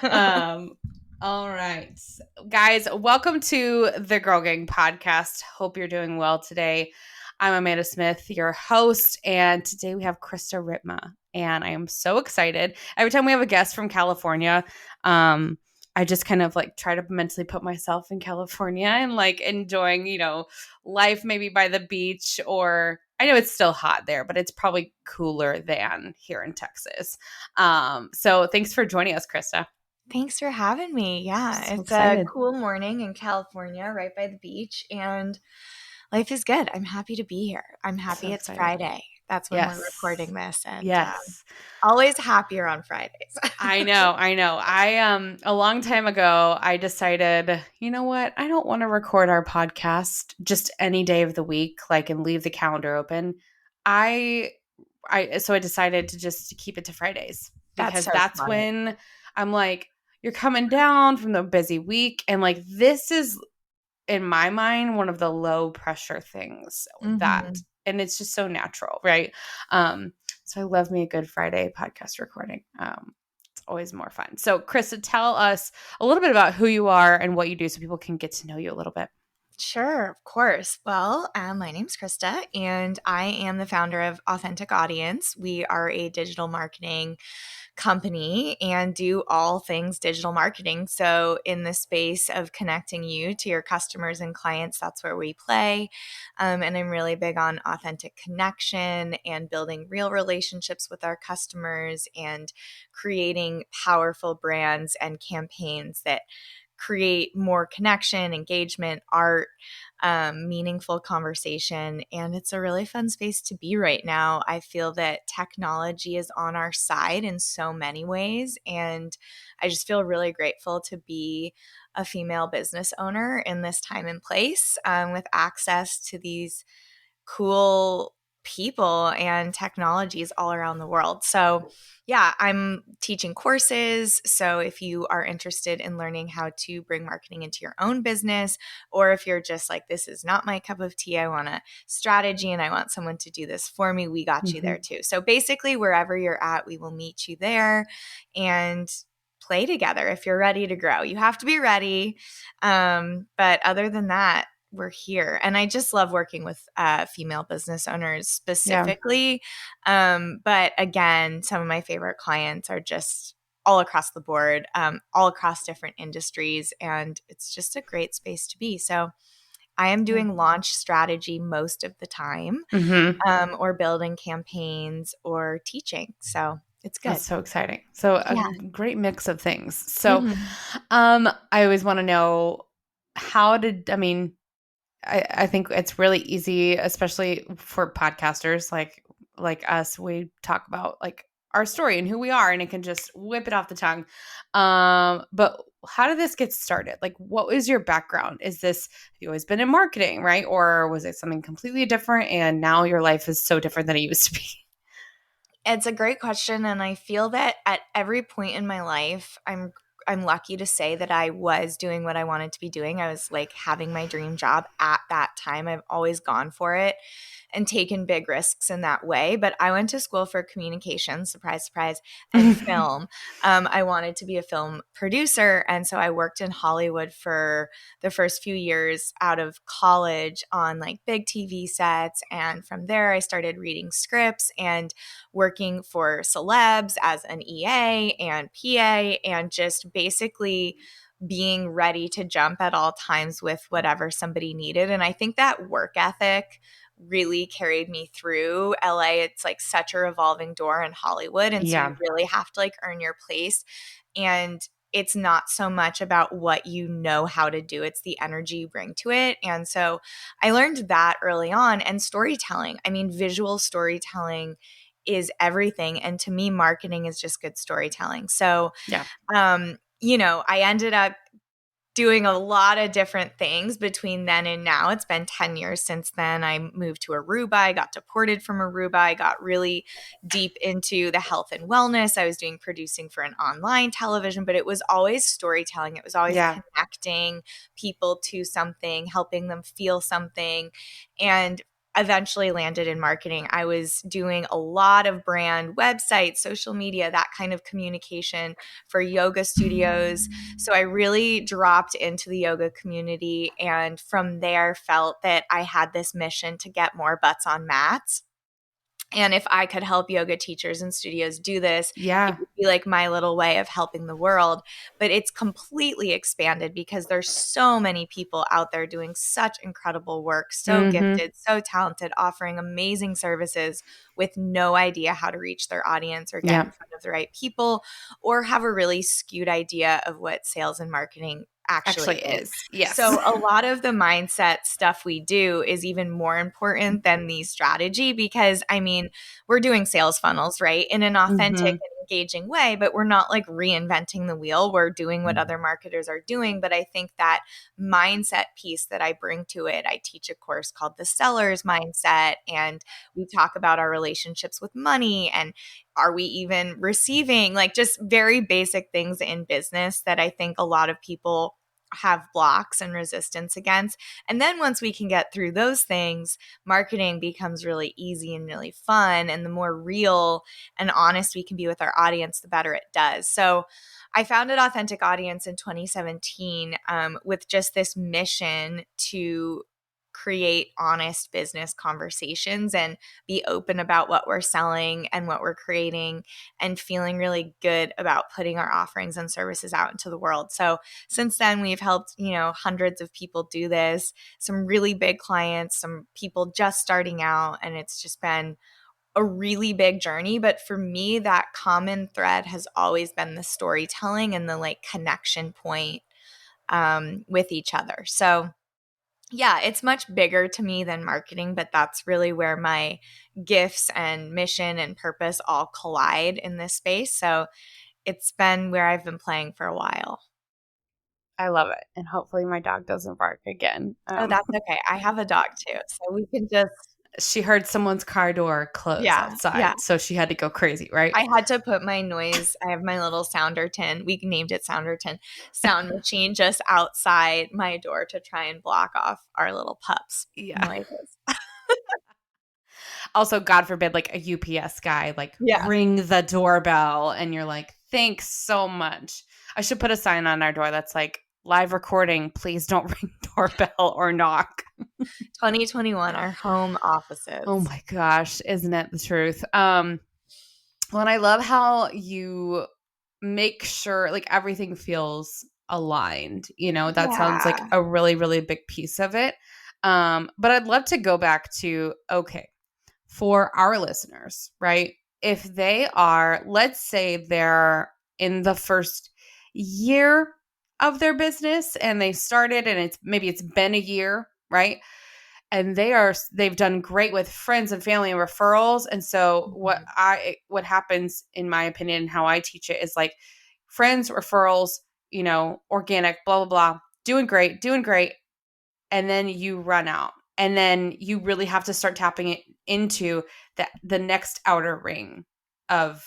All right. Guys, welcome to the Girl Gang podcast. Hope you're doing well today. I'm Amanda Smith, your host, and today we have Krista Ripma, and I am so excited. Every time we have a guest from California, I just kind of like try to mentally put myself in California and like enjoying, life maybe by the beach, or I know it's still hot there, but it's probably cooler than here in Texas. So thanks for joining us, Krista. Thanks for having me. Yeah, So it's excited. a cool morning in California, right by the beach, and life is good. I'm happy to be here. I'm happy So it's excited. Friday. That's when we're Yes. recording this, and Yes. always happier on Fridays. I know. I a long time ago I decided, you know what? I don't want to record our podcast just any day of the week, like, and leave the calendar open. So I decided to just keep it to Fridays, because that's funny. when I'm like, you're coming down from the busy week, and like this is, in my mind, one of the low pressure things and it's just so natural, right? So I love me a good Friday podcast recording. It's always more fun. So Krista, tell us a little bit about who you are and what you do so people can get to know you a little bit. Sure, of course. Well, my name's Krista, and I am the founder of Authentic Audience. We are a digital marketing company and do all things digital marketing. So in the space of connecting you to your customers and clients, that's where we play. And I'm really big on authentic connection and building real relationships with our customers and creating powerful brands and campaigns that create more connection, engagement, art, meaningful conversation. And it's a really fun space to be right now. I feel that technology is on our side in so many ways. And I just feel really grateful to be a female business owner in this time and place, with access to these cool people and technologies all around the world. So yeah, I'm teaching courses. So if you are interested in learning how to bring marketing into your own business, or if you're just like, this is not my cup of tea, I want a strategy and I want someone to do this for me, we got you there too. So basically, wherever you're at, we will meet you there and play together if you're ready to grow. You have to be ready. But other than that, we're here. And I just love working with female business owners specifically. Yeah. But again, some of my favorite clients are just all across the board, all across different industries. And it's just a great space to be. So I am doing launch strategy most of the time, or building campaigns or teaching. So it's good. That's so exciting. So a great mix of things. So I always want to know, I think it's really easy, especially for podcasters like us. We talk about like our story and who we are, and it can just whip it off the tongue. But how did this get started? Like, what was your background? Have you always been in marketing, right? Or was it something completely different, and now your life is so different than it used to be? It's a great question, and I feel that at every point in my life, I'm lucky to say that I was doing what I wanted to be doing. I was like having my dream job at that time. I've always gone for it and taken big risks in that way. But I went to school for communications, surprise, surprise, and film. I wanted to be a film producer. And so I worked in Hollywood for the first few years out of college on like big TV sets. And from there, I started reading scripts and working for celebs as an EA and PA, and just basically being ready to jump at all times with whatever somebody needed. And I think that work ethic really carried me through LA. It's like such a revolving door in Hollywood. And so you really have to like earn your place. And it's not so much about what you know how to do, it's the energy you bring to it. And so I learned that early on. And storytelling, I mean, visual storytelling is everything. And to me, marketing is just good storytelling. So, I ended up doing a lot of different things between then and now. It's been 10 years since then. I moved to Aruba. I got deported from Aruba. I got really deep into the health and wellness. I was doing producing for an online television, but it was always storytelling. It was always connecting people to something, helping them feel something. And eventually landed in marketing. I was doing a lot of brand websites, social media, that kind of communication for yoga studios. So I really dropped into the yoga community, and from there felt that I had this mission to get more butts on mats. And if I could help yoga teachers and studios do this, it Yeah. would be like my little way of helping the world. But it's completely expanded because there's so many people out there doing such incredible work, so Mm-hmm. gifted, so talented, offering amazing services with no idea how to reach their audience or get Yeah. in front of the right people, or have a really skewed idea of what sales and marketing actually Actually is. is. Yes. So a lot of the mindset stuff we do is even more important than the strategy, because I mean, we're doing sales funnels, right? In an authentic Mm-hmm. and engaging way, but we're not like reinventing the wheel. We're doing what other marketers are doing. But I think that mindset piece that I bring to it, I teach a course called the seller's mindset, and we talk about our relationships with money, and are we even receiving, like just very basic things in business that I think a lot of people have blocks and resistance against. And then once we can get through those things, marketing becomes really easy and really fun. And the more real and honest we can be with our audience, the better it does. So I founded Authentic Audience in 2017 with just this mission to create honest business conversations and be open about what we're selling and what we're creating, and feeling really good about putting our offerings and services out into the world. So since then, we've helped, hundreds of people do this, some really big clients, some people just starting out, and it's just been a really big journey. But for me, that common thread has always been the storytelling and the like connection point with each other. So yeah, it's much bigger to me than marketing, but that's really where my gifts and mission and purpose all collide in this space. So it's been where I've been playing for a while. I love it. And hopefully my dog doesn't bark again. Oh, that's okay. I have a dog too. So we can just, She heard someone's car door close yeah, yeah. outside, so she had to go crazy, right? I had to put my noise, I have my little sounder tin. We named it Sounder Tin, sound machine just outside my door to try and block off our little pups' Yeah. noises. Also, God forbid, like a UPS guy, like Yeah. ring the doorbell, and you're like, thanks so much. I should put a sign on our door that's like, live recording, please don't ring doorbell or knock. 2021, our home offices. Oh my gosh, isn't it the truth? Well, and I love how you make sure like everything feels aligned. That sounds like Yeah. a really, really big piece of it. But I'd love to go back to, okay, for our listeners, right? If they are, let's say they're in the first year of their business and they started and it's been a year, right? And they've done great with friends and family and referrals. And so what happens in my opinion and how I teach it is like friends, referrals, organic, blah blah blah, doing great, and then you run out, and then you really have to start tapping it into the next outer ring of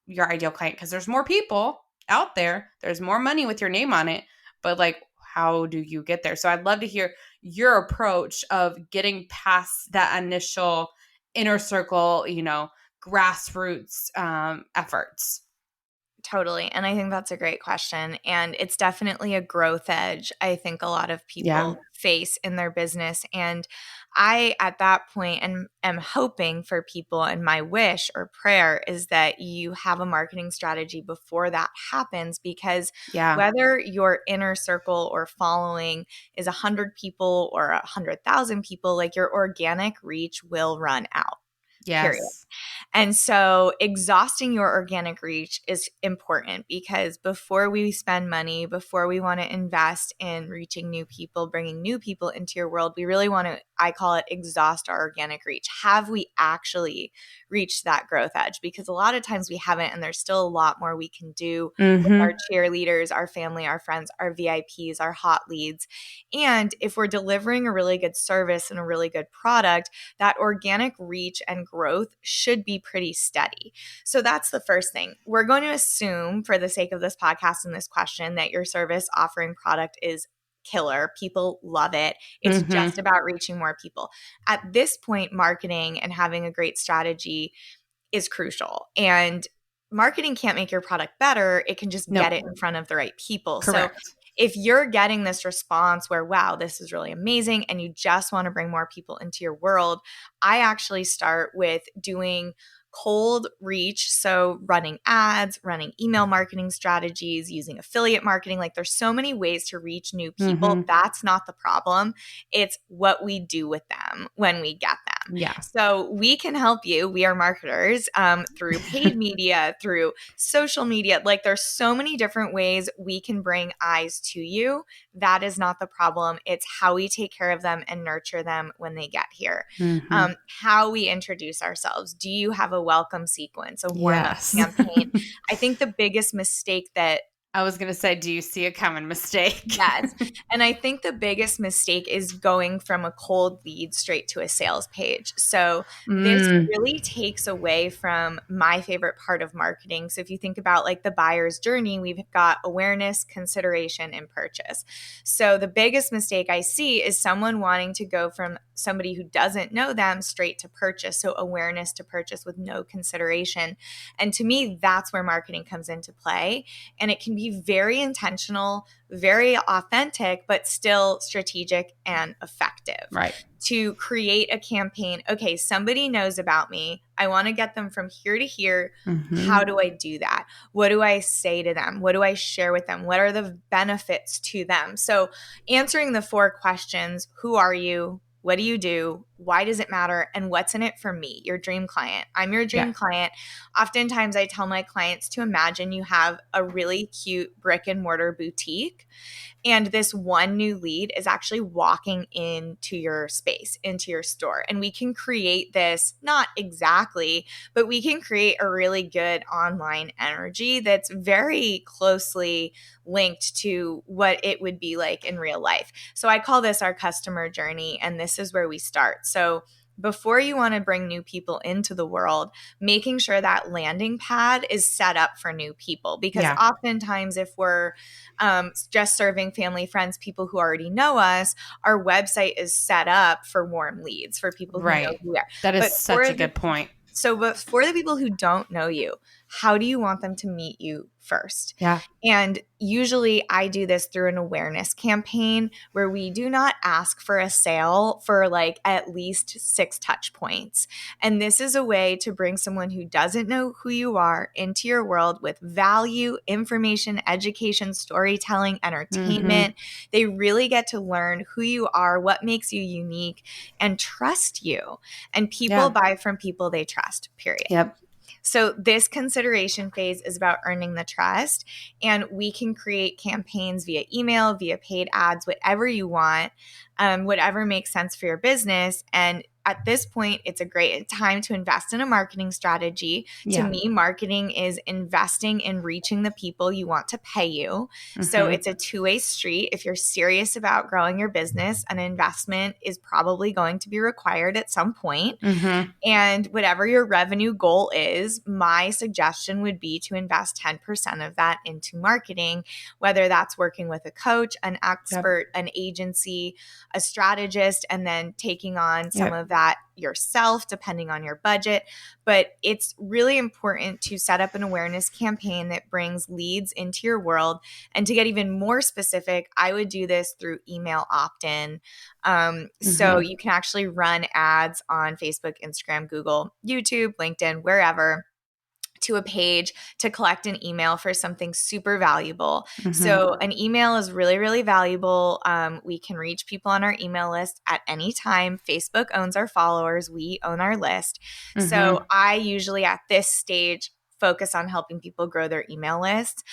your ideal client, because there's more people out there, there's more money with your name on it, but like, how do you get there? So I'd love to hear your approach of getting past that initial inner circle, grassroots efforts. Totally. And I think that's a great question. And it's definitely a growth edge I think a lot of Yeah. people face in their business. And I, at that point, am hoping for people, and my wish or prayer is that you have a marketing strategy before that happens, because Yeah. whether your inner circle or following is 100 people or 100,000 people, like your organic reach will run out. Period. Yes. And so exhausting your organic reach is important, because before we spend money, before we want to invest in reaching new people, bringing new people into your world, we really want to, I call it, exhaust our organic reach. Have we actually reached that growth edge? Because a lot of times we haven't, and there's still a lot more we can do with Mm-hmm. our cheerleaders, our family, our friends, our VIPs, our hot leads. And if we're delivering a really good service and a really good product, that organic reach and growth should be pretty steady. So that's the first thing. We're going to assume, for the sake of this podcast and this question, that your service offering product is killer. People love it. It's just about reaching more people. At this point, marketing and having a great strategy is crucial. And marketing can't make your product better. It can just get it in front of the right people. Correct. So if you're getting this response where, wow, this is really amazing, and you just want to bring more people into your world, I actually start with doing cold reach. So running ads, running email marketing strategies, using affiliate marketing. Like there's so many ways to reach new people. That's not the problem. It's what we do with them when we get them. Yeah. So we can help you. We are marketers through paid media, through social media. Like there's so many different ways we can bring eyes to you. That is not the problem. It's how we take care of them and nurture them when they get here. How we introduce ourselves. Do you have a welcome sequence, a warm-up campaign? I think the biggest mistake that I was going to say, do you see a common mistake? Yes. And I think the biggest mistake is going from a cold lead straight to a sales page. So this really takes away from my favorite part of marketing. So if you think about like the buyer's journey, we've got awareness, consideration, and purchase. So the biggest mistake I see is someone wanting to go from somebody who doesn't know them straight to purchase. So awareness to purchase with no consideration. And to me, that's where marketing comes into play. And it can be very intentional, very authentic, but still strategic and effective. Right. To create a campaign. Okay, somebody knows about me. I want to get them from here to here. How do I do that? What do I say to them? What do I share with them? What are the benefits to them? So answering the 4 questions: who are you? What do you do? Why does it matter? And what's in it for me, your dream client? I'm your dream client. Oftentimes I tell my clients to imagine you have a really cute brick and mortar boutique, and this one new lead is actually walking into your space, into your store. And we can create this, not exactly, but we can create a really good online energy that's very closely linked to what it would be like in real life. So I call this our customer journey, and this is where we start. So before you want to bring new people into the world, making sure that landing pad is set up for new people. Because oftentimes if we're just serving family, friends, people who already know us, our website is set up for warm leads, for people who know who we are. That is such a good point. So, but for the people who don't know you, how do you want them to meet you first? Yeah. And usually I do this through an awareness campaign where we do not ask for a sale for like at least 6 touch points. And this is a way to bring someone who doesn't know who you are into your world with value, information, education, storytelling, entertainment. They really get to learn who you are, what makes you unique, and trust you. And people buy from people they trust, period. Yep. So this consideration phase is about earning the trust, and we can create campaigns via email, via paid ads, whatever you want, whatever makes sense for your business. And at this point, it's a great time to invest in a marketing strategy. To me, marketing is investing in reaching the people you want to pay you. So it's a two-way street. If you're serious about growing your business, an investment is probably going to be required at some point. And whatever your revenue goal is, my suggestion would be to invest 10% of that into marketing, whether that's working with a coach, an expert, an agency, a strategist, and then taking on some of that yourself, depending on your budget. But it's really important to set up an awareness campaign that brings leads into your world. And to get even more specific, I would do this through email opt-in. So you can actually run ads on Facebook, Instagram, Google, YouTube, LinkedIn, wherever, to a page to collect an email for something super valuable. So an email is really, really valuable. We can reach people on our email list at any time. Facebook owns our followers. We own our list. So I usually at this stage focus on helping people grow their email list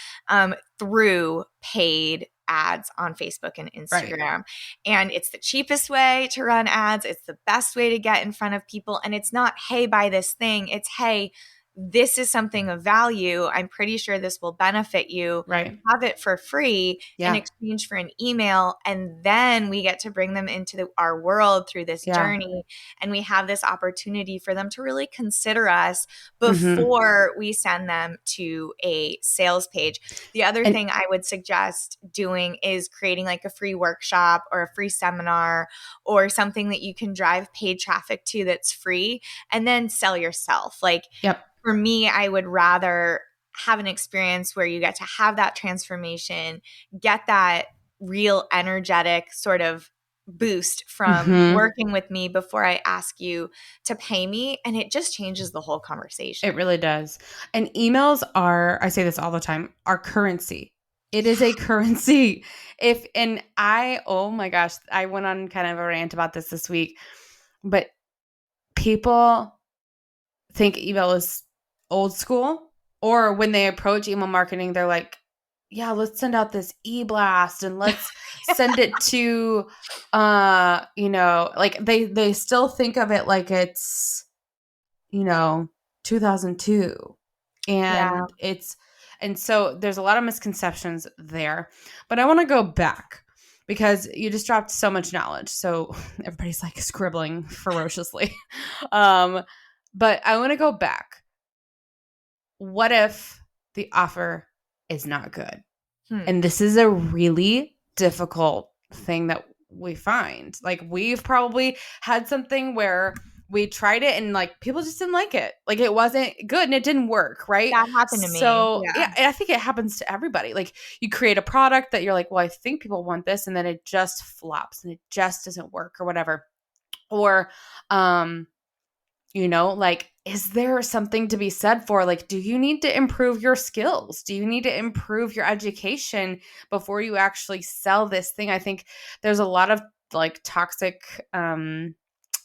through paid ads on Facebook and Instagram. And it's the cheapest way to run ads. It's the best way to get in front of people. And it's not, hey, buy this thing. It's, hey, this is something of value. I'm pretty sure this will benefit you. Have it for free in exchange for an email. And then we get to bring them into our world through this journey. And we have this opportunity for them to really consider us before we send them to a sales page. The other thing I would suggest doing is creating like a free workshop or a free seminar or something that you can drive paid traffic to that's free and then sell yourself. Like Yep. for me, I would rather have an experience where you get to have that transformation, get that real energetic sort of boost from working with me before I ask you to pay me. And it just changes the whole conversation. It really does. And emails are, I say this all the time, are currency. It is a currency. Oh my gosh, I went on kind of a rant about this week, but people think email is old school, or when they approach email marketing, they're like, yeah, let's send out this e-blast and let's send it to, like they still think of it like it's, 2002. Yeah. And so there's a lot of misconceptions there, but I want to go back because you just dropped so much knowledge. So everybody's like scribbling ferociously. But I want to go back. What if the offer is not good? And this is a really difficult thing that we find. Like we've probably had something where we tried it and like people just didn't like it. Like it wasn't good and it didn't work, right? That happened to me. So yeah, I think it happens to everybody. Like you create a product that you're like, well, I think people want this, and then it just flops and it just doesn't work or whatever. Or like, is there something to be said for like, do you need to improve your skills? Do you need to improve your education before you actually sell this thing? I think there's a lot of like toxic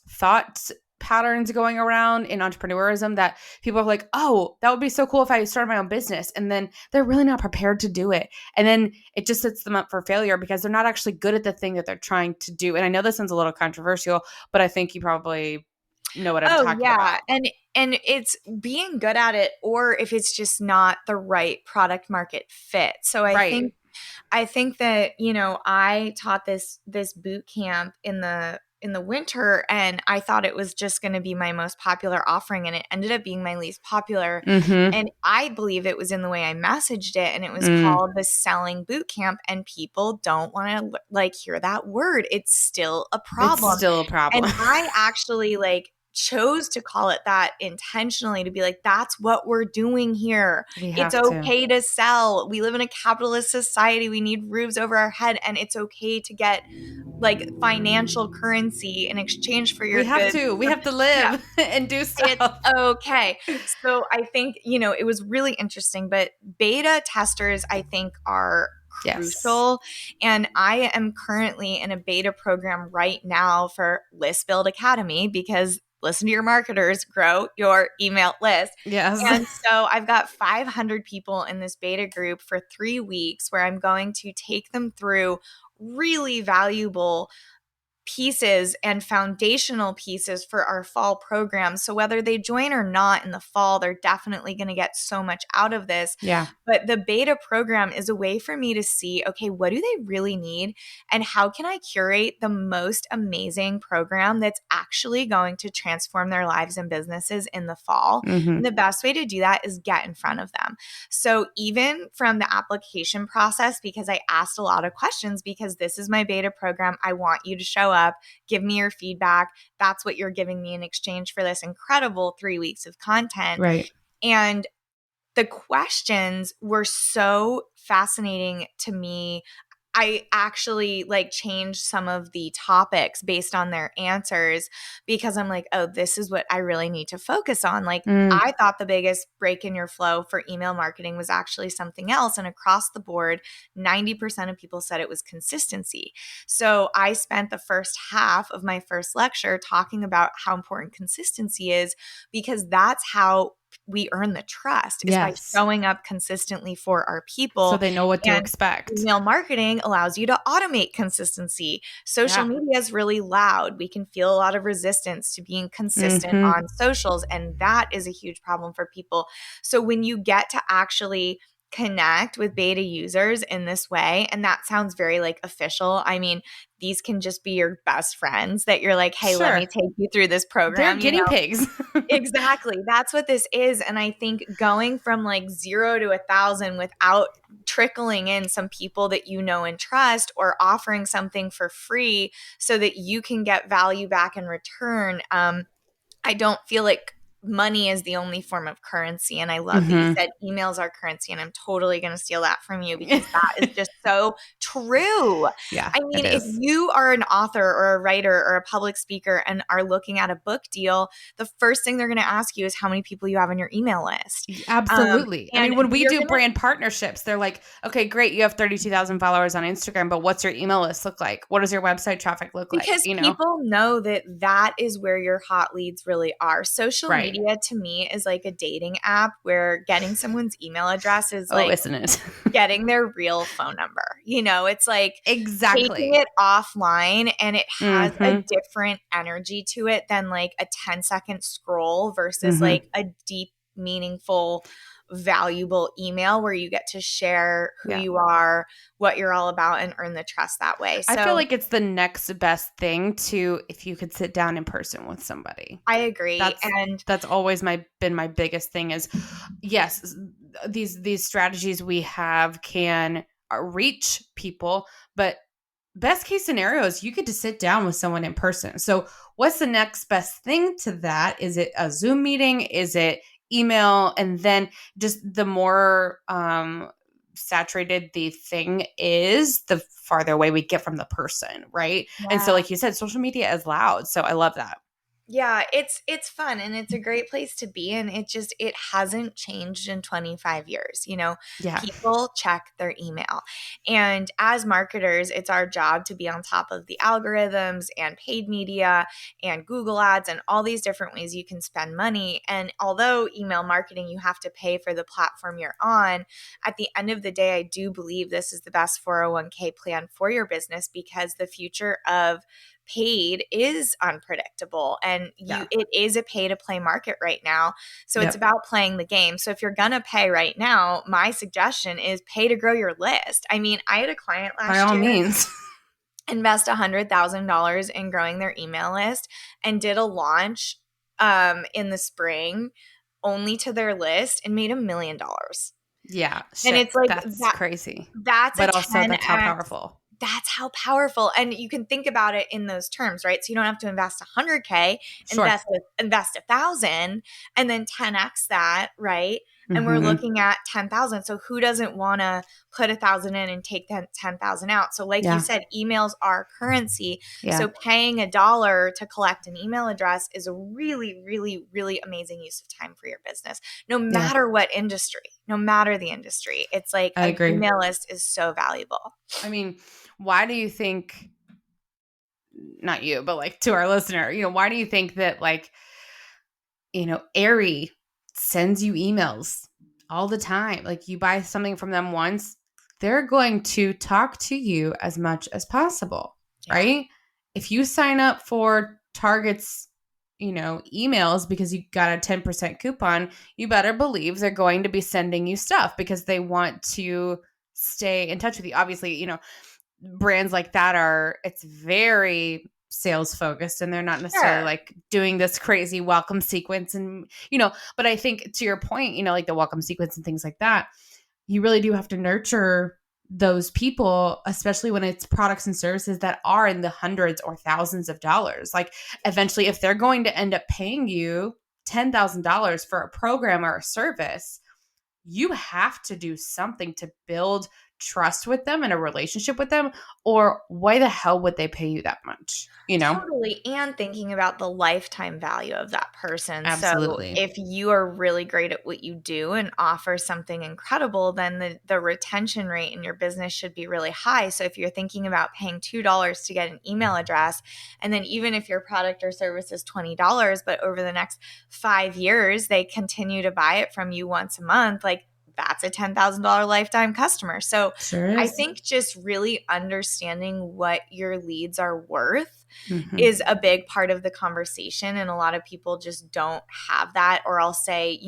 thought patterns going around in entrepreneurism that people are like, oh, that would be so cool if I started my own business. And then they're really not prepared to do it. And then it just sets them up for failure because they're not actually good at the thing that they're trying to do. And I know this sounds a little controversial, but I think you probably know what I'm talking about. And it's being good at it, or if it's just not the right product market fit. So I think that, I taught this boot camp in the winter, and I thought it was just going to be my most popular offering, and it ended up being my least popular. And I believe it was in the way I messaged it, and it was called the selling boot camp, and people don't want to like hear that word. It's still a problem. It's still a problem. And I actually chose to call it that intentionally, to be like, that's what we're doing here. It's okay to sell. We live in a capitalist society. We need roofs over our head, and it's okay to get like financial currency in exchange for your goods. We have to live and do stuff. It's okay. So I think, it was really interesting, but beta testers, I think, are crucial. Yes. And I am currently in a beta program right now for List Build Academy, because listen to your marketers, grow your email list. Yes. And so I've got 500 people in this beta group for 3 weeks where I'm going to take them through really valuable pieces and foundational pieces for our fall program. So whether they join or not in the fall, they're definitely going to get so much out of this. Yeah. But the beta program is a way for me to see, okay, what do they really need? And how can I curate the most amazing program that's actually going to transform their lives and businesses in the fall? And the best way to do that is get in front of them. So even from the application process, because I asked a lot of questions, because this is my beta program, I want you to show up, give me your feedback. That's what you're giving me in exchange for this incredible 3 weeks of content. Right. And the questions were so fascinating to me. I actually changed some of the topics based on their answers, because I'm like, oh, this is what I really need to focus on. I thought the biggest break in your flow for email marketing was actually something else. And across the board, 90% of people said it was consistency. So I spent the first half of my first lecture talking about how important consistency is, because that's how we earn the trust, is by showing up consistently for our people. So they know what to expect. Email marketing allows you to automate consistency. Social media is really loud. We can feel a lot of resistance to being consistent on socials, and that is a huge problem for people. So when you get to actually connect with beta users in this way. And that sounds very like official. I mean, these can just be your best friends that you're like, hey, let me Sure. take you through this They're program, guinea pigs. Exactly. That's what this is. And I think going from like 0 to 1,000 without trickling in some people that you know and trust, or offering something for free so that you can get value back in return. I don't feel like money is the only form of currency. And I love that you Mhm. said emails are currency. And I'm totally going to steal that from you because that is just so true. Yeah, I it mean, if is. you are an author or a writer or a public speaker and are looking at a book deal, the first thing they're going to ask you is how many people you have on your email list. Absolutely. I And mean, when we you're do going to brand partnerships, they're like, okay, great. You have 32,000 followers on Instagram, but what's your email list look like? What does your website traffic look like? Because people know that that is where your hot leads really are. Social Right. media to me is like a dating app where getting someone's email address is Oh, like isn't it? getting their real phone number. It's like taking Exactly. it offline, and it has a Mm-hmm. different energy to it than like a 10-second scroll versus Mm-hmm. like a deep, meaningful, valuable email where you get to share who Yeah. you are, what you're all about, and earn the trust that way. I feel So like it's the next best thing to if you could sit down in person with somebody. I agree. That's And that's always been my biggest thing is yes, these strategies we have can reach people, but best case scenario is you get to sit down with someone in person. So what's the next best thing to that? Is it a Zoom meeting? Is it email? And then just the more saturated the thing is, the farther away we get from the person, right? And so yeah. like you said, social media is loud. So I love that. Yeah, it's fun and it's a great place to be, and it hasn't changed in 25 years. Yeah. People check their email. And as marketers, it's our job to be on top of the algorithms and paid media and Google Ads and all these different ways you can spend money. And although email marketing, you have to pay for the platform you're on, at the end of the day, I do believe this is the best 401k plan for your business because the future of paid is unpredictable, and Yeah. it is a pay to play market right now. So it's Yep. about playing the game. So if you're going to pay right now, my suggestion is pay to grow your list. I mean, I had a client By last all year means. invest $100,000 in growing their email list and did a launch in the spring only to their list and made $1 million. Yeah. And Shit. it's like That's crazy. that's a But also that's how 10x. powerful. That's how powerful. And you can think about it in those terms, right? So you don't have to invest 100K, Sure. invest 1,000 and then 10x that, right? And we're Mm-hmm. looking at 10,000. So who doesn't want to put 1,000 in and take that 10,000 out? So like you Yeah. said, emails are currency. Yeah. So paying $1 to collect an email address is a really, really, really amazing use of time for your business. No Yeah. matter what industry, no matter the industry, it's like I an agree. email list is so valuable. I mean, why do you think, not you, but like to our listener, why do you think that like, Aerie sends you emails all the time? Like you buy something from them once, they're going to talk to you as much as possible, Yeah. right? If you sign up for Target's, emails because you got a 10% coupon, you better believe they're going to be sending you stuff because they want to stay in touch with you. Obviously, brands like that it's very sales focused and they're not necessarily Sure. like doing this crazy welcome sequence and but I think to your point, like the welcome sequence and things like that, you really do have to nurture those people, especially when it's products and services that are in the hundreds or thousands of dollars. Like eventually if they're going to end up paying you $10,000 for a program or a service, you have to do something to build trust with them and a relationship with them, or why the hell would they pay you that much? Totally. And thinking about the lifetime value of that person. So Absolutely. if you are really great at what you do and offer something incredible, then the retention rate in your business should be really high. So if you're thinking about paying $2 to get an email address, and then even if your product or service is $20, but over the next 5 years, they continue to buy it from you once a month, like that's a $10,000 lifetime customer. So Sure I is. think just really understanding what your leads are worth Mm-hmm. is a big part of the conversation. And a lot of people just don't have that. Or I'll say,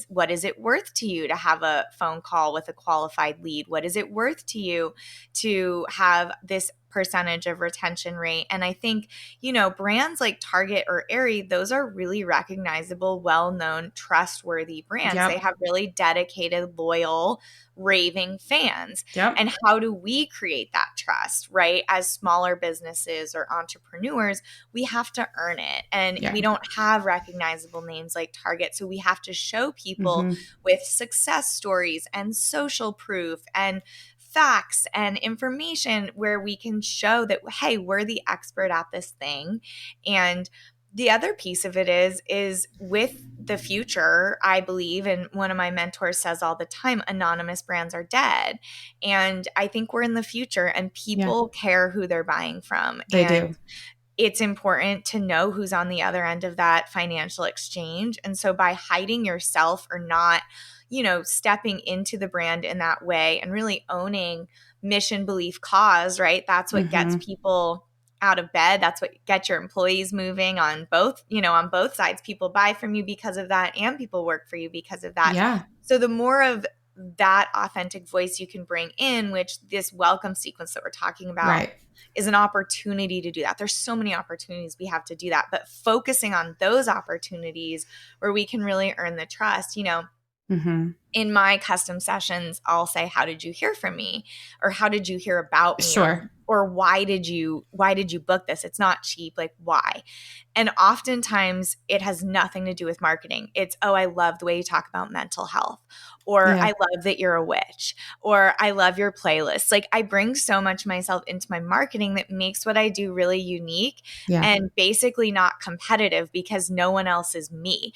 what is it worth to you to have a phone call with a qualified lead? What is it worth to you to have this percentage of retention rate? And I think, brands like Target or Aerie, those are really recognizable, well-known, trustworthy brands. Yep. They have really dedicated, loyal, raving fans. Yep. And how do we create that trust, right? As smaller businesses or entrepreneurs, we have to earn it. And we don't have recognizable names like Target. So we have to show people with success stories and social proof and facts and information where we can show that, hey, we're the expert at this thing. And the other piece of it is with the future, I believe, and one of my mentors says all the time, anonymous brands are dead. And I think we're in the future and people care who they're buying from. They and do. It's important to know who's on the other end of that financial exchange. And so by hiding yourself or not, stepping into the brand in that way and really owning mission, belief, cause, right? That's what gets people out of bed. That's what gets your employees moving on both sides. People buy from you because of that, and people work for you because of that. Yeah. So the more of that authentic voice you can bring in, which this welcome sequence that we're talking about is an opportunity to do that. There's so many opportunities we have to do that, but focusing on those opportunities where we can really earn the trust, in my custom sessions, I'll say, how did you hear from me? Or how did you hear about me? Sure. Or why did you book this? It's not cheap. Like, why? And oftentimes it has nothing to do with marketing. It's, oh, I love the way you talk about mental health. Or I love that you're a witch. Or I love your playlist. Like, I bring so much myself into my marketing that makes what I do really unique and basically not competitive because no one else is me.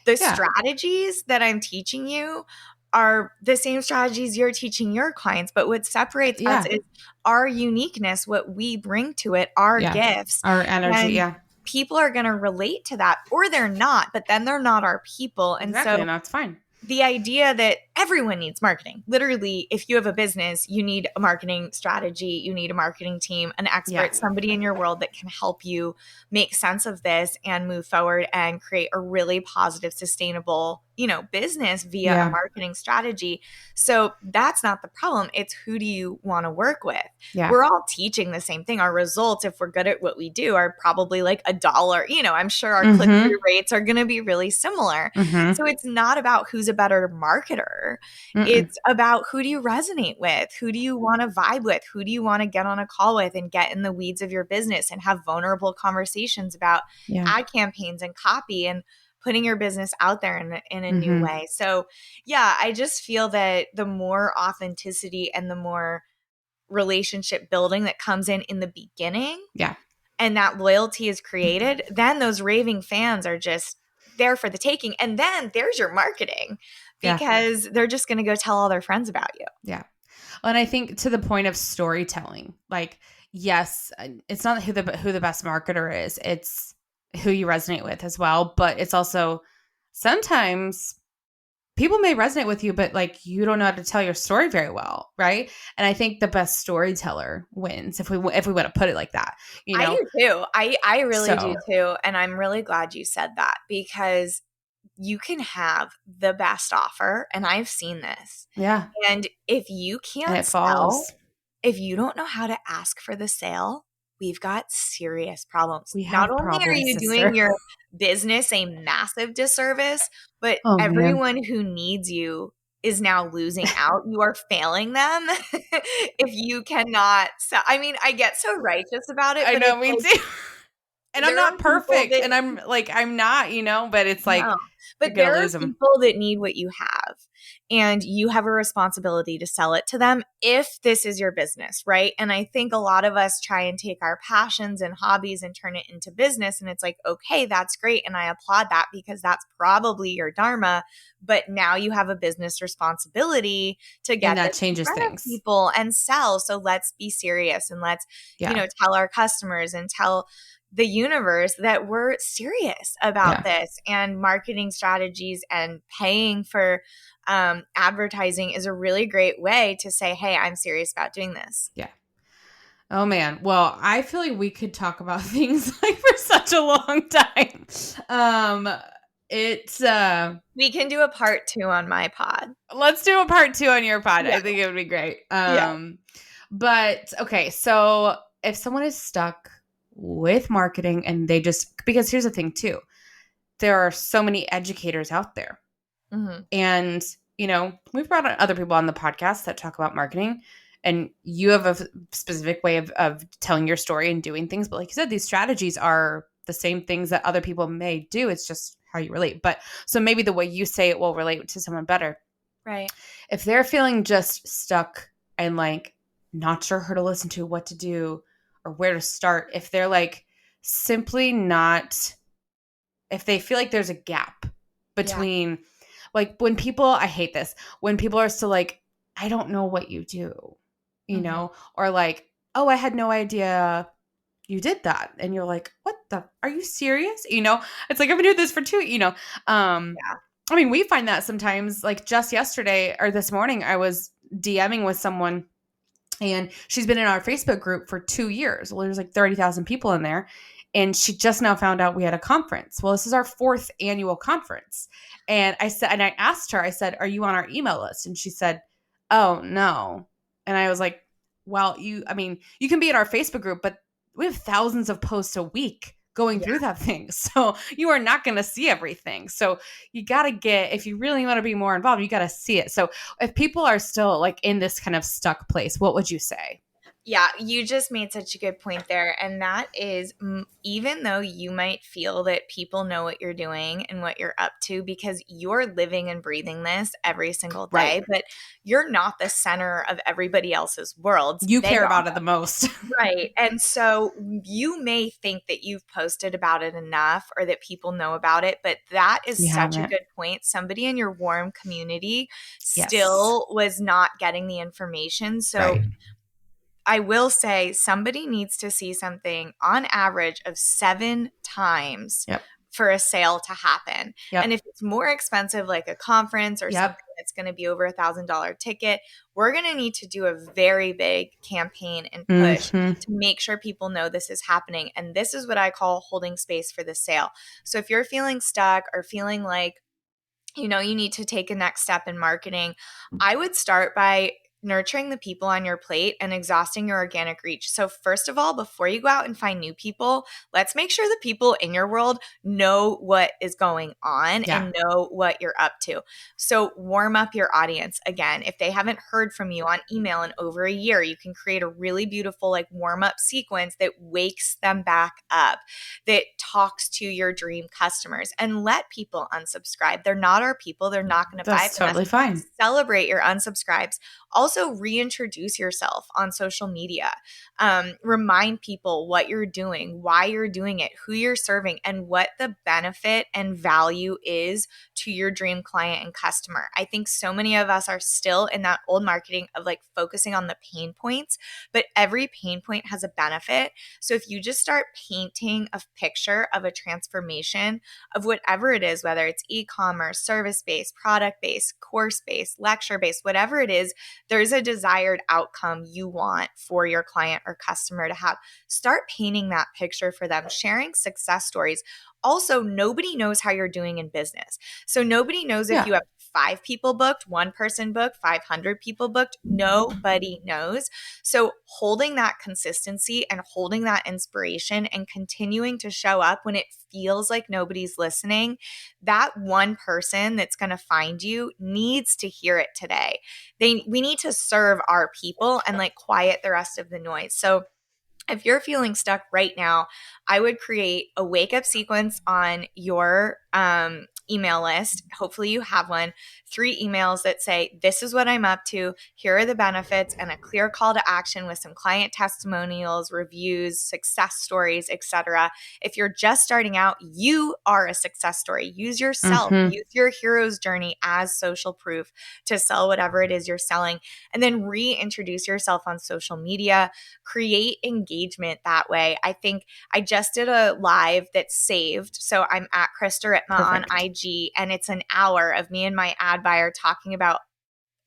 The strategies that I'm teaching you are the same strategies you're teaching your clients. But what separates us is our uniqueness, what we bring to it, our gifts, our energy. And people are going to relate to that, or they're not, but then they're not our people. And Exactly. so And that's fine. The idea that everyone needs marketing. Literally, if you have a business, you need a marketing strategy, you need a marketing team, an expert, somebody in your world that can help you make sense of this and move forward and create a really positive, sustainable, business via a marketing strategy. So that's not the problem. It's who do you want to work with? We're all teaching the same thing. Our results, if we're good at what we do, are probably like $1. I'm sure our click-through rates are going to be really similar. So it's not about who's a better marketer. It's about who do you resonate with? Who do you want to vibe with? Who do you want to get on a call with and get in the weeds of your business and have vulnerable conversations about ad campaigns and copy and putting your business out there in a new way. So I just feel that the more authenticity and the more relationship building that comes in the beginning and that loyalty is created, then those raving fans are just there for the taking. And then there's your marketing because they're just going to go tell all their friends about you. Yeah. And I think to the point of storytelling, like, yes, it's not who the best marketer is. It's who you resonate with as well. But it's also sometimes people may resonate with you, but like you don't know how to tell your story very well, right? And I think the best storyteller wins if we want to put it like that. I do too. I really do too. And I'm really glad you said that because you can have the best offer, and I've seen this. Yeah. And if you can't sell, if you don't know how to ask for the sale, we've got serious problems. Not only are you doing your business a massive disservice, but everyone who needs you is now losing out. You are failing them if you cannot sell. I mean, I get so righteous about it. I know, me too. And I'm not perfect. And I'm not, but it's like, but there are people that need what you have. And you have a responsibility to sell it to them if this is your business, right? And I think a lot of us try and take our passions and hobbies and turn it into business. And it's like, okay, that's great. And I applaud that because that's probably your dharma. But now you have a business responsibility to get that changes things. People and sell. So let's be serious and let's, tell our customers and tell the universe that we're serious about this and marketing strategies and paying for advertising is a really great way to say, hey, I'm serious about doing this. Yeah. Oh man. Well, I feel like we could talk about things like for such a long time. It's We can do a part 2 on my pod. Let's do a part 2 on your pod. Yeah. I think it would be great. Yeah. But okay, so if someone is stuck with marketing and they just, because here's the thing too, there are so many educators out there. Mm-hmm. And, we've brought other people on the podcast that talk about marketing, and you have a specific way of telling your story and doing things. But like you said, these strategies are the same things that other people may do. It's just how you relate. But so maybe the way you say it will relate to someone better. Right. If they're feeling just stuck and like not sure who to listen to, what to do, or where to start, if they're like simply not, if they feel like there's a gap between like when people, I hate this, when people are still like, I don't know what you do, or like, oh, I had no idea you did that. And you're like, what are you serious? It's like, I've been doing this for I mean, we find that sometimes, like just yesterday or this morning, I was DMing with someone and she's been in our Facebook group for 2 years. Well, there's like 30,000 people in there. And she just now found out we had a conference. Well, this is our 4th annual conference. And I asked her, I said, are you on our email list? And she said, oh, no. And I was like, well, you can be in our Facebook group, but we have thousands of posts a week going through that thing. So you are not going to see everything. So you got to if you really want to be more involved, you got to see it. So if people are still like in this kind of stuck place, what would you say? Yeah, you just made such a good point there. And that is, even though you might feel that people know what you're doing and what you're up to because you're living and breathing this every single day, Right. but you're not the center of everybody else's world. You care about it the most. Right. And so you may think that you've posted about it enough or that people know about it, but that is such a good point. Somebody in your warm community still was not getting the information. So I will say somebody needs to see something on average of 7 times for a sale to happen. And if it's more expensive, like a conference or something that's going to be over $1,000 ticket, we're going to need to do a very big campaign and push to make sure people know this is happening. And this is what I call holding space for the sale. So if you're feeling stuck or feeling like, you need to take a next step in marketing, I would start by nurturing the people on your plate and exhausting your organic reach. So first of all, before you go out and find new people, let's make sure the people in your world know what is going on and know what you're up to. So warm up your audience. Again, if they haven't heard from you on email in over a year, you can create a really beautiful like warm up sequence that wakes them back up, that talks to your dream customers, and let people unsubscribe. They're not our people. They're not going to buy from us. Totally fine. Celebrate your unsubscribes. Also, reintroduce yourself on social media. Remind people what you're doing, why you're doing it, who you're serving, and what the benefit and value is to your dream client and customer. I think so many of us are still in that old marketing of like focusing on the pain points, but every pain point has a benefit. So if you just start painting a picture of a transformation of whatever it is, whether it's e-commerce, service-based, product-based, course-based, lecture-based, whatever it is, there's a desired outcome you want for your client or customer to have. Start painting that picture for them, sharing success stories. Also, nobody knows how you're doing in business. So nobody knows if you have 5 people booked, 1 person booked, 500 people booked. Nobody knows. So holding that consistency and holding that inspiration and continuing to show up when it feels like nobody's listening, that one person that's going to find you needs to hear it today. We need to serve our people and like quiet the rest of the noise. So if you're feeling stuck right now, I would create a wake up sequence on your email list. Hopefully you have one. 3 emails that say, this is what I'm up to. Here are the benefits, and a clear call to action with some client testimonials, reviews, success stories, etc. If you're just starting out, you are a success story. Use yourself, use your hero's journey as social proof to sell whatever it is you're selling, and then reintroduce yourself on social media, create engagement that way. I think I just did a live that's saved. So I'm at Krista Ripma on IG. strategy, and it's an hour of me and my ad buyer talking about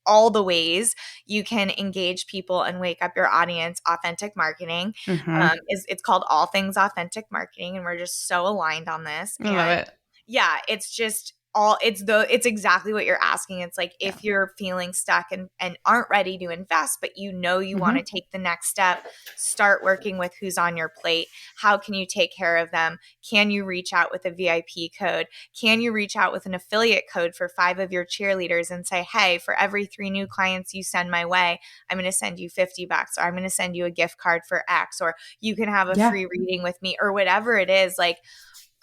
all the ways you can engage people and wake up your audience. Authentic marketing it's called All Things Authentic Marketing, and we're just so aligned on this. I love it. Yeah, it's just it's exactly what you're asking. It's like, Yeah. if you're feeling stuck and aren't ready to invest, but you want to take the next step, start working with who's on your plate. How can you take care of them? Can you reach out with a VIP code? Can you reach out with an affiliate code for 5 of your cheerleaders and say, hey, for every 3 new clients you send my way, I'm going to send you $50, or I'm going to send you a gift card for X, or you can have a free reading with me, or whatever it is. Like,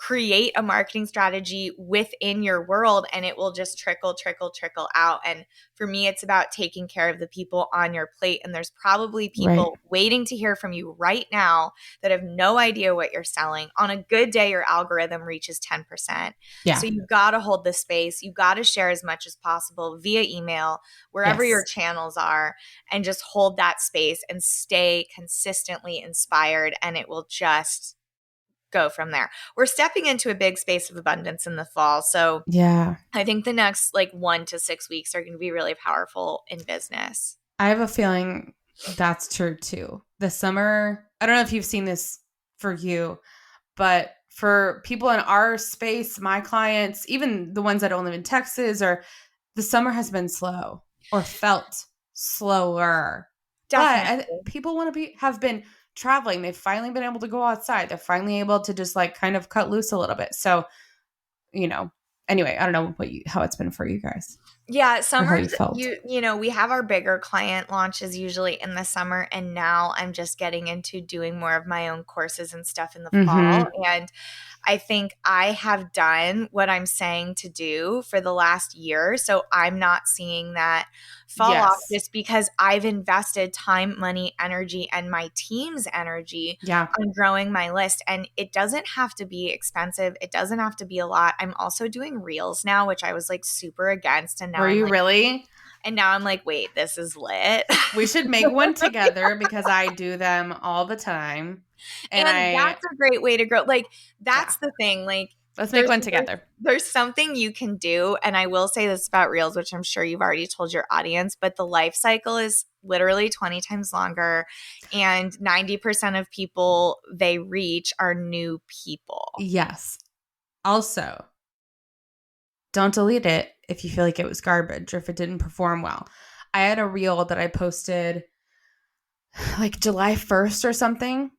create a marketing strategy within your world, and it will just trickle out. And for me, it's about taking care of the people on your plate. And there's probably people waiting to hear from you right now that have no idea what you're selling. On a good day, your algorithm reaches 10%. Yeah. So you've got to hold the space. You've got to share as much as possible via email, wherever your channels are, and just hold that space and stay consistently inspired. And it will just go from there. We're stepping into a big space of abundance in the fall. So I think the next 1 to 6 weeks are going to be really powerful in business. I have a feeling that's true too. The summer, I don't know if you've seen this for you, but for people in our space, my clients, even the ones that don't live in Texas, or the summer has been slow or felt slower. Definitely. But people have been traveling. They've finally been able to go outside. They're finally able to just kind of cut loose a little bit. So, anyway, I don't know how it's been for you guys. Yeah, summers, we have our bigger client launches usually in the summer, and now I'm just getting into doing more of my own courses and stuff in the fall. And I think I have done what I'm saying to do for the last year. So I'm not seeing that fall off, just because I've invested time, money, energy, and my team's energy on growing my list. And it doesn't have to be expensive. It doesn't have to be a lot. I'm also doing reels now, which I was super against. And now Were you really? And now I'm like, wait, this is lit. We should make one together, because I do them all the time. And that's a great way to grow. That's the thing. Let's make one together. There's something you can do. And I will say this about reels, which I'm sure you've already told your audience, but the life cycle is literally 20 times longer. And 90% of people they reach are new people. Yes. Also, don't delete it if you feel like it was garbage or if it didn't perform well. I had a reel that I posted July 1st or something.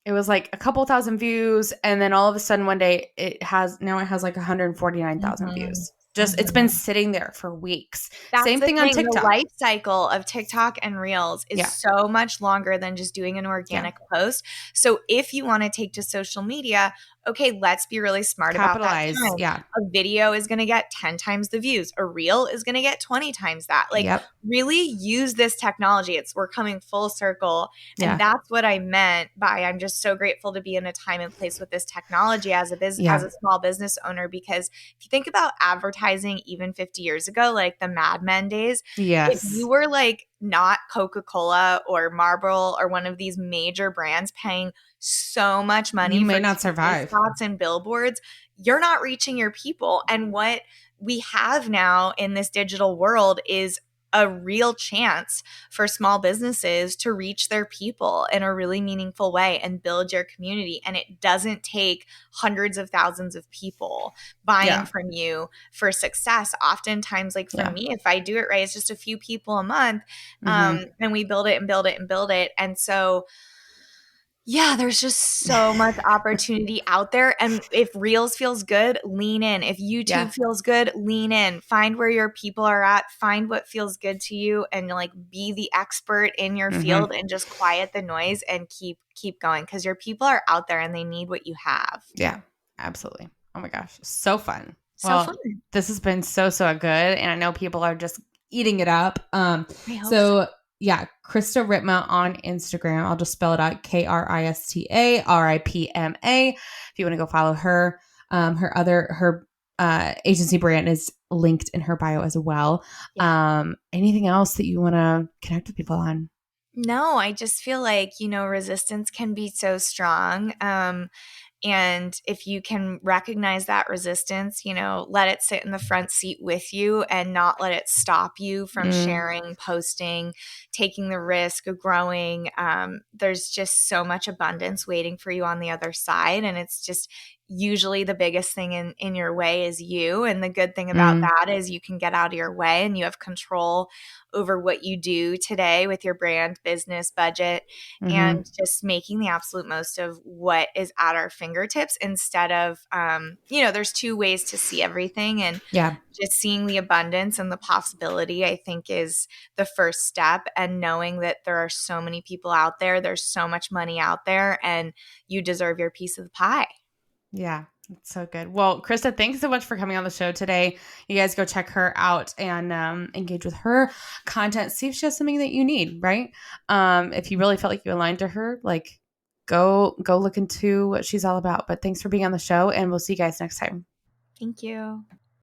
It was a couple thousand views, and then all of a sudden one day it has 149,000 views. It's been sitting there for weeks. That's Same thing on TikTok. The life cycle of TikTok and Reels is so much longer than just doing an organic post. So if you want to take to social media, okay, let's be really smart about that time. Yeah. A video is going to get 10 times the views. A reel is going to get 20 times that. Really use this technology. We're coming full circle. And that's what I meant by, I'm just so grateful to be in a time and place with this technology as a business, as a small business owner, because if you think about advertising even 50 years ago, the Mad Men days, if you were not Coca-Cola or Marlboro or one of these major brands paying so much money, you may not survive. Spots and billboards, you're not reaching your people. And what we have now in this digital world is a real chance for small businesses to reach their people in a really meaningful way and build your community. And it doesn't take hundreds of thousands of people buying from you for success. Oftentimes, for me, if I do it right, it's just a few people a month, and we build it and build it and build it. And so there's just so much opportunity out there. And if Reels feels good, lean in. If YouTube feels good, lean in. Find where your people are at. Find what feels good to you, and be the expert in your field, and just quiet the noise and keep going, because your people are out there and they need what you have. Yeah, absolutely. Oh my gosh, so fun. Fun. This has been so good, and I know people are just eating it up. So. Yeah, Krista Ripma on Instagram. I'll just spell it out, KristaRipma. If you want to go follow her, her agency brand is linked in her bio as well. Anything else that you want to connect with people on? No, I just feel resistance can be so strong. And if you can recognize that resistance, let it sit in the front seat with you and not let it stop you from sharing, posting, taking the risk of growing. There's just so much abundance waiting for you on the other side. And it's just usually the biggest thing in your way is you. And the good thing about that is you can get out of your way and you have control over what you do today with your brand, business, budget, and just making the absolute most of what is at our fingertips instead of, there's two ways to see everything. And just seeing the abundance and the possibility, I think, is the first step. And knowing that there are so many people out there, there's so much money out there, and you deserve your piece of the pie. Yeah, it's so good. Well, Krista, thanks so much for coming on the show today. You guys go check her out and engage with her content. See if she has something that you need, right? If you really felt like you aligned to her, like go look into what she's all about. But thanks for being on the show, and we'll see you guys next time. Thank you.